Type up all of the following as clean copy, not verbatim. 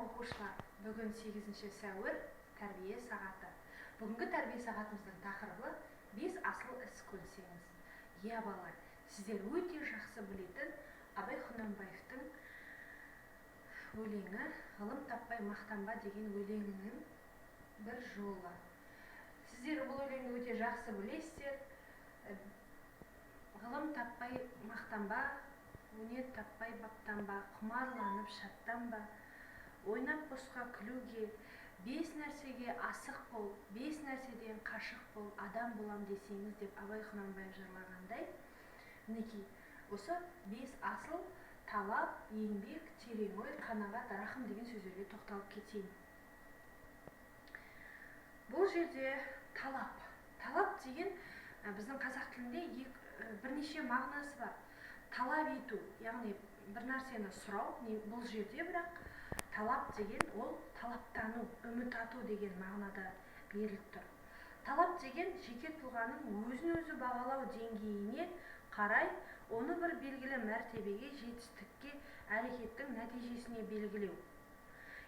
оқушылар, бүгін 8 сәуір тәрбие сағаты. Бүгінгі тәрбие сағатымыздың тақырыбы 5 асыл іс көрсеңіз. Иә балалар, сіздер өте жақсы білетін Абай Құнанбаевтың өлеңі, ғылым таппай мақтанба деген өлеңінің бір жолы. Сіздер бұл өлеңді өте жақсы білесіздер. Ғылым таппай мақтанба, өнер таппай баптанба, құмарланып шаттанба, ойнап босқа күлуге, 5 нәрсеге асық бол, 5 нәрседен қашық бол, адам болам десеңіз деп Абай Құнанбаев жырлағандай, мінекей осы 5 асыл талап, еңбек, терең ой, қанағат, рахым деген сөздерге тоқталып кетейін. Бұл жерде талап деген біздің қазақ тілінде бірнеше мағынасы бар. Талап ету, яғни бір нәрсені сұрау, бұл жерде бірақ талап деген ол талаптану, үміт арту деген мағынада беріліп тұр. Талап деген жеке тұлғаның өзін-өзі бағалау деңгейіне қарай, оны бір белгілі мәртебеге, жетістікке, әрекеттің нәтижесіне белгілеу.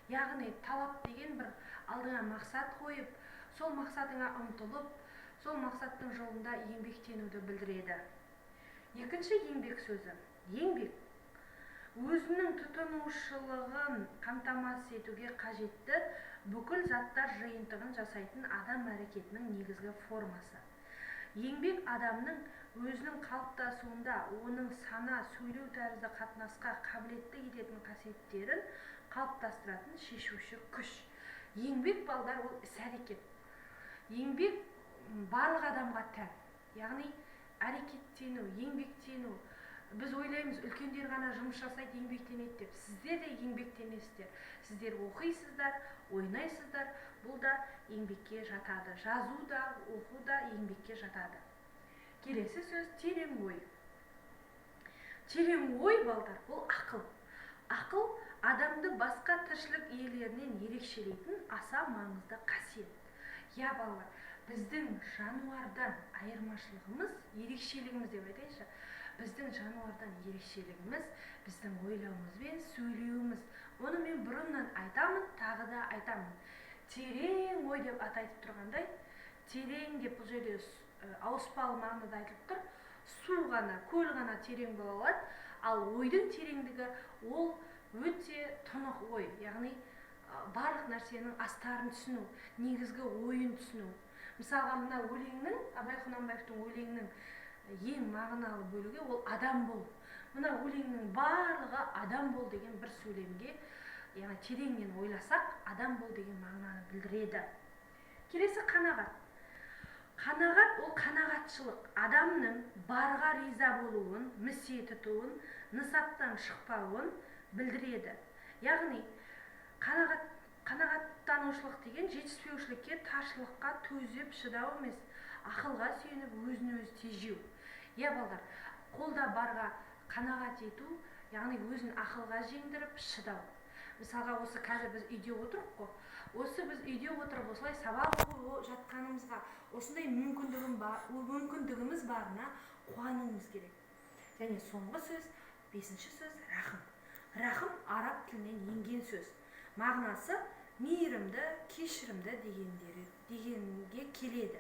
Яғни талап деген бір алдыңа мақсат қойып, сол мақсатыңа ұмтылып, сол мақсаттың жолында еңбектенуді білдіреді. Екінші еңбек сөзі. Еңбек өзінің тұтынушылығын қамтамасыз етуге қажетті бүкіл заттар жиынтығын жасайтын адам әрекетінің негізгі формасы. Еңбек адамның өзінің қалыптасуында оның сана, сөйлеу тәрізді қатынасқа қабілетті ететін қасиеттерін қалыптастыратын шешуші күш. Еңбек балдар ол іс-әрекет. Еңбек барлық адамға тән. Яғни әрекеттену, еңбектену. Біз ойлаймыз, үлкендер ғана жұмыс жасайды, еңбектенеді деп. Сіздер де еңбектенесіздер. Сіздер оқисыздар, ойнайсыздар. Бұл да еңбекке жатады. Жазу да, оқу да еңбекке жатады. Келесі сөз терең ой. Терең ой, балдар, бұл ақыл. Ақыл адамды басқа тіршілік иелерінен ерекшелейтін аса маңызды қасиет. Я балалар, біздің жануардан айырмашылығымыз, ерекшелігіміз деп айтайыншы. Біздің жануардан ерекшелігіміз біздің ойлауымыз бен сөйлеуіміз. Оны мен бұрыннан айтамын, тағы да айтамын. Терең ой деп атайтып тұрғандай, терең деп бұл жерде ауыспалы мағынада айтылып тұр. Су ғана, көл ғана терең бола алады, ал ойдың тереңдігі ол өте тұнық ой, яғни барлық нәрсенің астарын түсіну, негізгі ойын түсіну. Мысалға, мына өлеңнің, Абай Құнанбаевтың өлеңнің ең мағыналы бөлігі ол адам бол. Мына өлеңнің барлығы адам бол деген бір сөйлемге, яғни тереңнен ойласақ, адам бол деген мағынаны білдіреді. Келесі қанағат. Қанағат ол қанағатшылық. Адамның барға риза болуын, місе тұтуын, нысаптан шықпауын білдіреді. Яғни қанағаттанушылық деген жетіспеушілікке, таршылыққа төзіп шыдау емес, ақылға сүйеніп өзін-өзі тежеу. Иә балдар, қолда барға қанағат ету, яғни өзін ақылға жеңдіріп шыдау. Мысалға, осы қазір біз үйде отырып қой. Осы біз үйде отырып осылай сабақ оқып жатқанымызға, осындай мүмкіндігіміз барына қуануымыз керек. Және соңғы сөз, 5-ші сөз рахым. Рахым араб тілінен енген сөз. Мағынасы мейірімді, кешірімді дегенге келеді.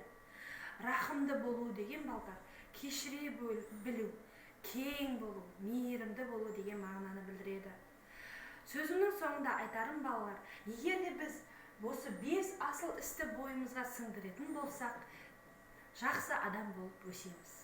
Рахымды болу деген балдар, кешіре білу, кең болу, мейірімді болу деген мағынаны білдіреді. Сөзімнің соңында айтарым балалар, егер де біз осы 5 асыл істі бойымызға сіңдіретін болсақ, жақсы адам болып өсеміз.